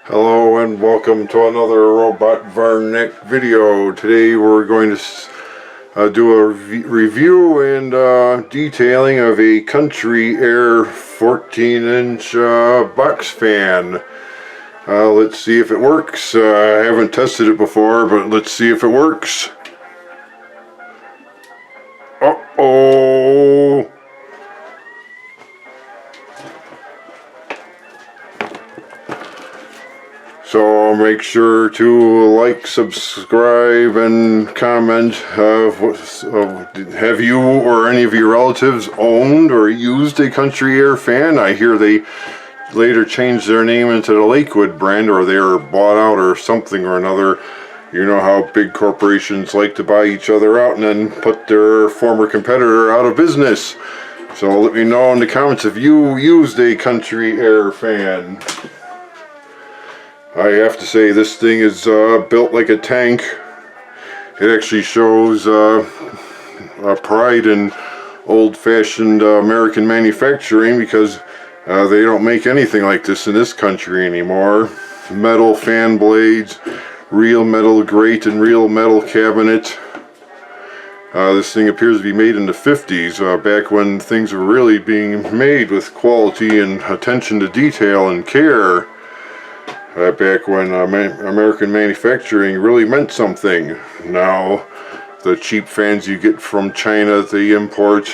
Hello and welcome to another Robot Varnick video. Today we're going to do a review and detailing of a Country Aire 14-inch box fan. Let's see if it works. I haven't tested it before, but let's see if it works. Uh-oh! So make sure to like, subscribe, and comment. Have you or any of your relatives owned or used a Country Aire fan? I hear they later changed their name into the Lakewood brand, or they were bought out or something or another. You know how big corporations like to buy each other out and then put their former competitor out of business. So let me know in the comments if you used a Country Aire fan. I have to say this thing is built like a tank. It actually shows pride in old-fashioned American manufacturing, because they don't make anything like this in this country anymore. Metal fan blades, real metal grate, and real metal cabinet. This thing appears to be made in the 50s, back when things were really being made with quality and attention to detail and care. Back when American manufacturing really meant something. Now, the cheap fans you get from China, they import,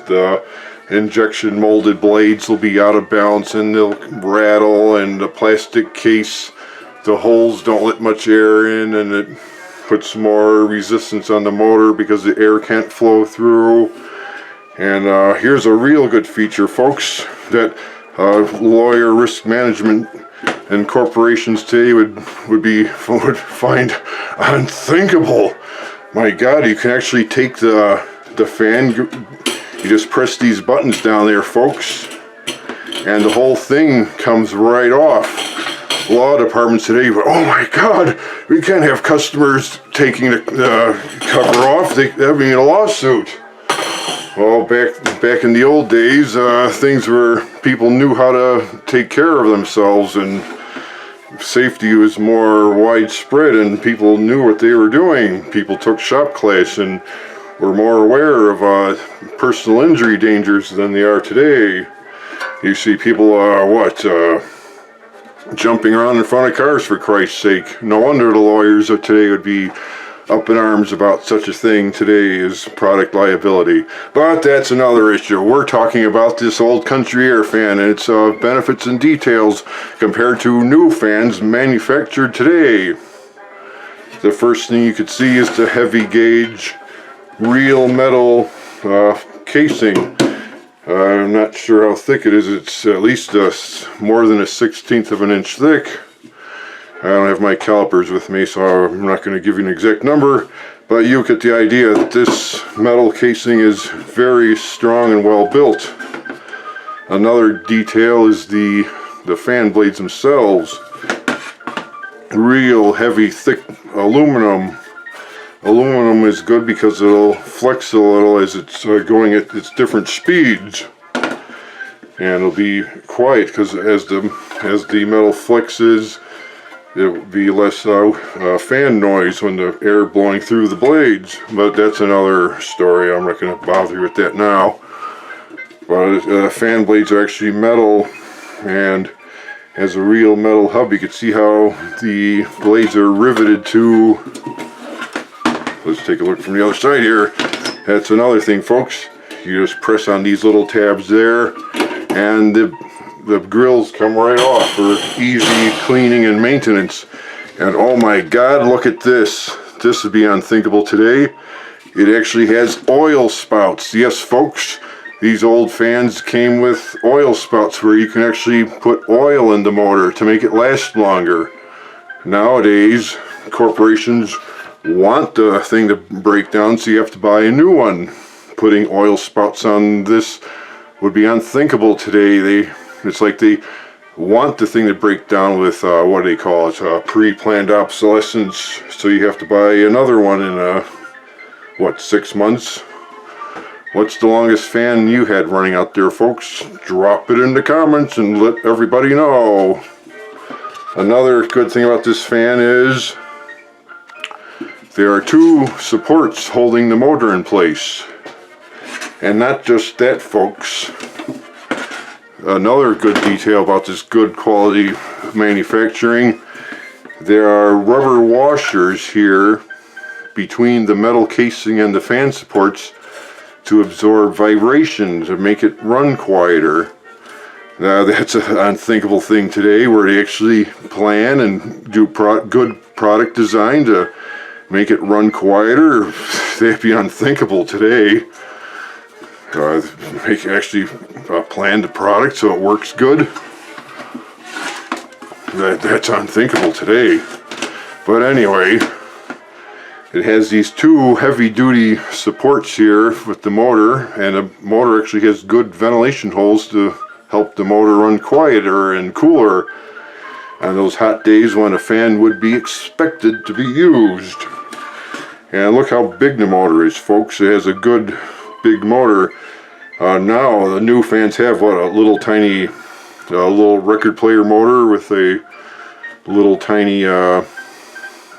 the injection molded blades will be out of balance and they'll rattle, and the plastic case, the holes don't let much air in, and it puts more resistance on the motor because the air can't flow through. And here's a real good feature, folks, that lawyer risk management and corporations today would find unthinkable. My God, you can actually take the fan, you just press these buttons down there, folks, and the whole thing comes right off. Law departments today, oh my God, we can't have customers taking the cover off. That'd be a lawsuit. Well, back in the old days, things were, people knew how to take care of themselves, and safety was more widespread, and people knew what they were doing. People took shop class and were more aware of personal injury dangers than they are today. You see people, jumping around in front of cars, for Christ's sake. No wonder the lawyers of today would be up in arms about such a thing today as product liability. But that's another issue. We're talking about this old Country Aire fan and its benefits and details compared to new fans manufactured today. The first thing you could see is the heavy gauge real metal casing. I'm not sure how thick it is. It's at least more than 1/16 of an inch thick. I don't have my calipers with me, so I'm not going to give you an exact number, but you get the idea that this metal casing is very strong and well built. Another detail is the fan blades themselves. Real heavy, thick aluminum. Aluminum is good because it'll flex a little as it's going at its different speeds, and it'll be quiet because as the metal flexes, it will be less fan noise when the air blowing through the blades. But that's another story. I'm not going to bother you with that now. But fan blades are actually metal, and has a real metal hub. You can see how the blades are riveted to. Let's take a look from the other side here. That's another thing, folks. You just press on these little tabs there, and the grills come right off for easy cleaning and maintenance. And oh my God, look at this. This would be unthinkable today. It actually has oil spouts. Yes, folks, these old fans came with oil spouts where you can actually put oil in the motor to make it last longer. Nowadays, corporations want the thing to break down, so you have to buy a new one. Putting oil spouts on this would be unthinkable today. It's like they want the thing to break down with, what do they call it, pre-planned obsolescence, so you have to buy another one in, 6 months? What's the longest fan you had running out there, folks? Drop it in the comments and let everybody know. Another good thing about this fan is there are two supports holding the motor in place. And not just that, folks. Another good detail about this good quality manufacturing, there are rubber washers here between the metal casing and the fan supports to absorb vibration to make it run quieter. Now that's an unthinkable thing today, where they actually plan and do good product design to make it run quieter. That'd be unthinkable today. Actually plan the product so it works good. That's unthinkable today. But anyway, it has these two heavy-duty supports here with the motor, and the motor actually has good ventilation holes to help the motor run quieter and cooler on those hot days when a fan would be expected to be used. And look how big the motor is, folks. It has a good big motor. Now the new fans have what, a little tiny little record player motor with a little tiny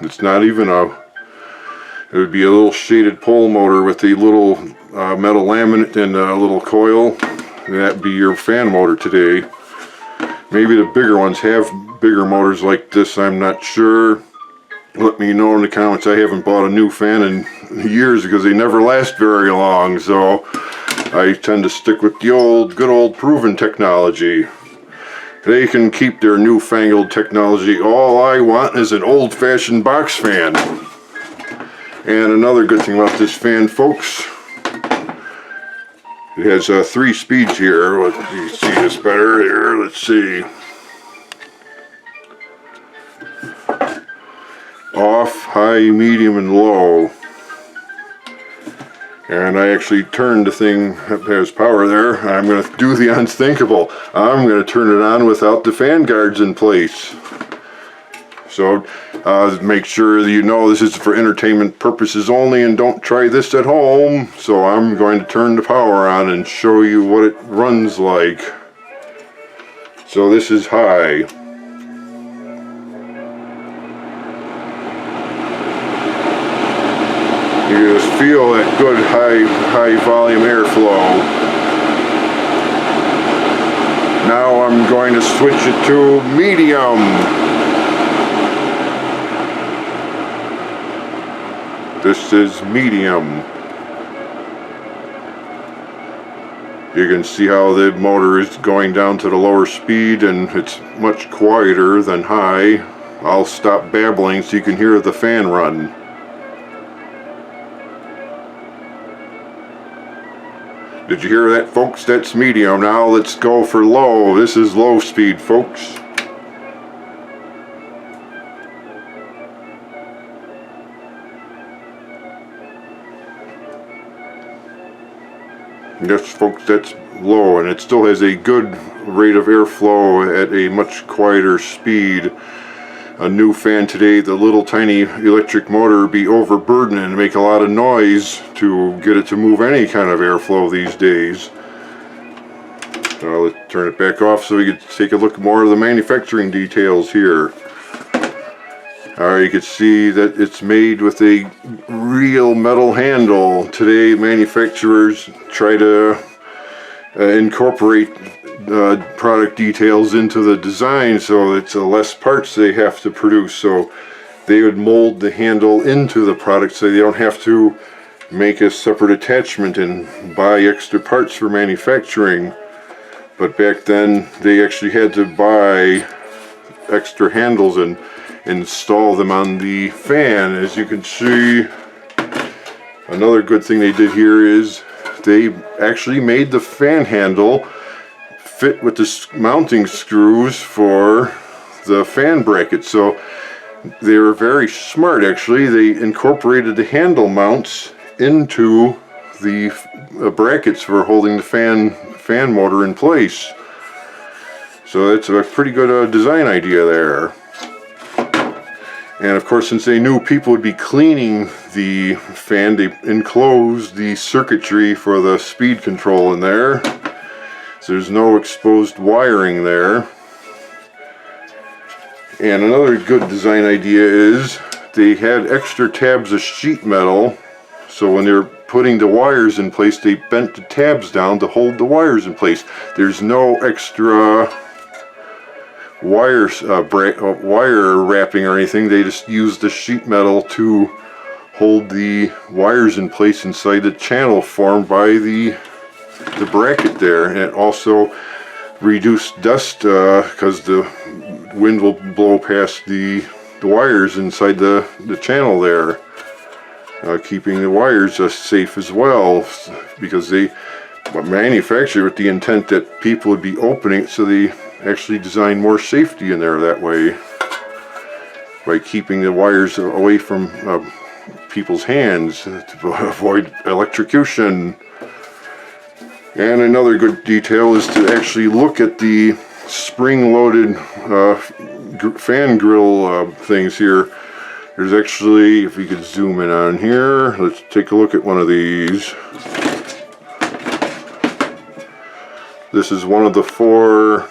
it's not even it would be a little shaded pole motor with a little metal laminate and a little coil. That'd be your fan motor today. Maybe the bigger ones have bigger motors like this, I'm not sure. Let me know in the comments. I haven't bought a new fan in years because they never last very long, so I tend to stick with the good old proven technology. They can keep their newfangled technology. All I want is an old-fashioned box fan. And another good thing about this fan, folks, it has 3 speeds here. Let me see this better here. Let's see. Off, high, medium, and low. And I actually turned the thing that has power there. I'm going to do the unthinkable. I'm going to turn it on without the fan guards in place. So make sure that you know this is for entertainment purposes only, and don't try this at home. So I'm going to turn the power on and show you what it runs like. So this is high. You just feel that good high volume airflow. Now I'm going to switch it to medium. This is medium. You can see how the motor is going down to the lower speed, and it's much quieter than high. I'll stop babbling so you can hear the fan run. Did you hear that, folks? That's medium. Now let's go for low. This is low speed, folks. Yes, folks, that's low, and it still has a good rate of airflow at a much quieter speed. A new fan today, the little tiny electric motor, be overburdened and make a lot of noise to get it to move any kind of airflow these days. Let's turn it back off so we can take a look more of the manufacturing details here. You can see that it's made with a real metal handle. Today manufacturers try to incorporate product details into the design, so it's less parts they have to produce. So they would mold the handle into the product so they don't have to make a separate attachment and buy extra parts for manufacturing. But back then they actually had to buy extra handles and install them on the fan. As you can see, another good thing they did here is they actually made the fan handle fit with the mounting screws for the fan bracket. So they were very smart, actually. They incorporated the handle mounts into the brackets for holding the fan motor in place. So that's a pretty good design idea there. And of course, since they knew people would be cleaning the fan, they enclosed the circuitry for the speed control in there. So there's no exposed wiring there. And another good design idea is they had extra tabs of sheet metal, so when they're putting the wires in place, they bent the tabs down to hold the wires in place. There's no extra wire wrapping or anything. They just use the sheet metal to hold the wires in place inside the channel formed by the bracket there. And it also reduced dust because the wind will blow past the wires inside the channel there, keeping the wires safe as well, because they manufacture with the intent that people would be opening it, so they actually design more safety in there that way by keeping the wires away from people's hands to avoid electrocution. And another good detail is to actually look at the spring-loaded fan grill things here. There's actually, if you could zoom in on here, let's take a look at one of these. This is one of the 4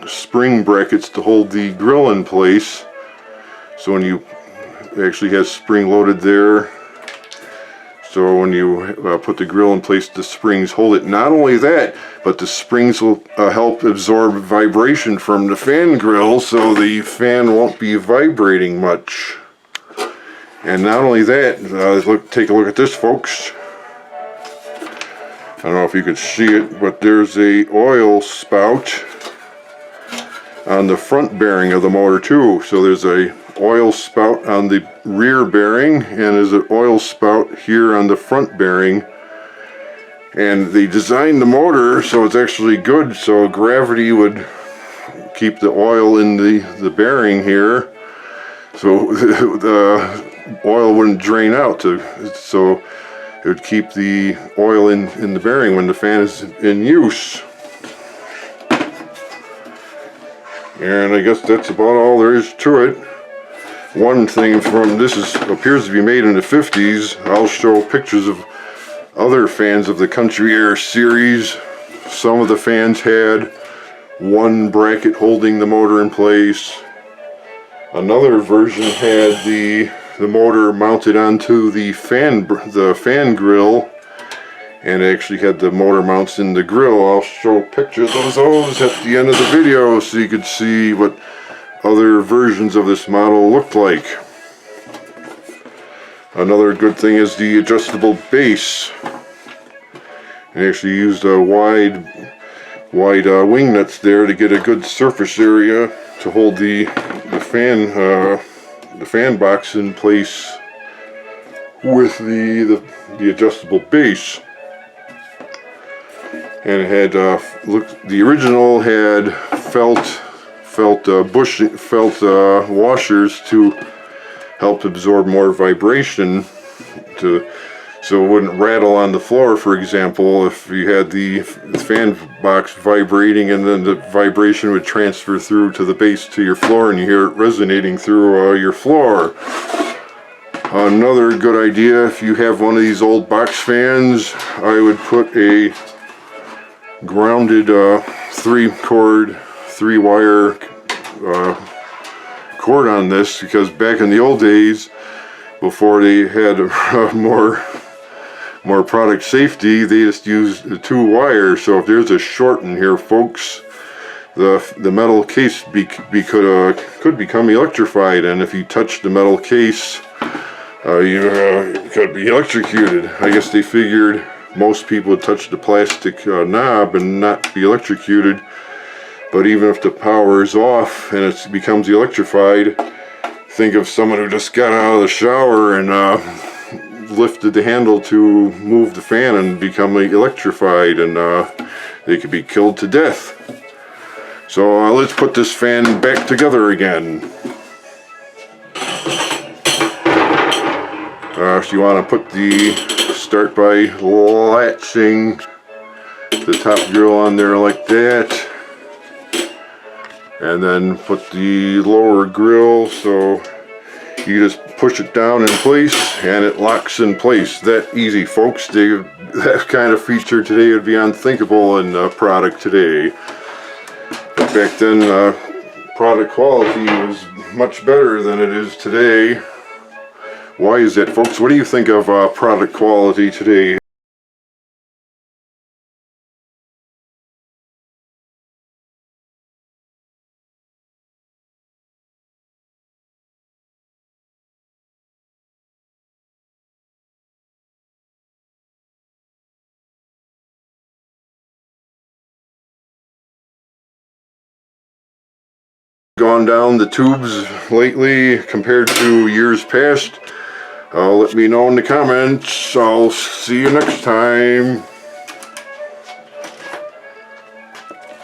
spring brackets to hold the grill in place. So when you actually has spring loaded there, so when you put the grill in place, the springs hold it. Not only that, but the springs will help absorb vibration from the fan grill, so the fan won't be vibrating much. And not only that, take a look at this, folks. I don't know if you could see it, but there's a oil spout on the front bearing of the motor too. So there's a oil spout on the rear bearing, and there's an oil spout here on the front bearing. And they designed the motor so it's actually good, so gravity would keep the oil in the bearing here, so the oil wouldn't drain out, so it would keep the oil in the bearing when the fan is in use. And I guess that's about all there is to it. One thing from this appears to be made in the 50s. I'll show pictures of other fans of the Country Aire series. Some of the fans had one bracket holding the motor in place. Another version had the motor mounted onto the fan grill, and actually had the motor mounts in the grill. I'll show pictures of those at the end of the video so you can see what other versions of this model looked like. Another good thing is the adjustable base. I actually used a wide wing nuts there to get a good surface area to hold the fan box in place with the adjustable base. And it had the original had felt washers to help absorb more vibration, so it wouldn't rattle on the floor, for example, if you had the fan box vibrating, and then the vibration would transfer through to the base to your floor and you hear it resonating through your floor. Another good idea, if you have one of these old box fans, I would put a grounded 3-wire cord on this, because back in the old days, before they had more product safety, they just used the 2 wires. So if there's a short in here, folks, the metal case could become electrified, and if you touch the metal case, you could be electrocuted. I guess they figured most people would touch the plastic knob and not be electrocuted. But even if the power is off and it becomes electrified, think of someone who just got out of the shower and lifted the handle to move the fan and become electrified, and they could be killed to death. So let's put this fan back together again. So you want to start by latching the top grill on there like that, and then put the lower grill, so you just push it down in place and it locks in place. That easy, folks. That kind of feature today would be unthinkable in product today. But back then, product quality was much better than it is today. Why is that, folks? What do you think of product quality today? Gone down the tubes lately compared to years past? Let me know in the comments. I'll see you next time.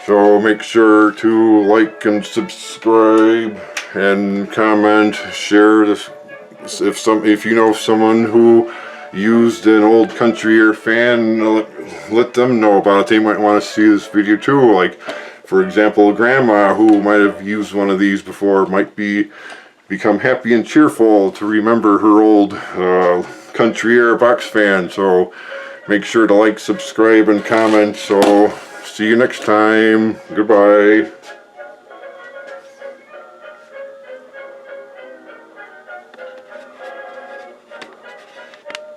So make sure to like and subscribe and comment, share this. If you know someone who used an old Country Aire fan, let them know about it. They might want to see this video too. Like, for example, grandma who might have used one of these before might become happy and cheerful to remember her old Country Aire box fan. So make sure to like, subscribe, and comment. So see you next time. Goodbye.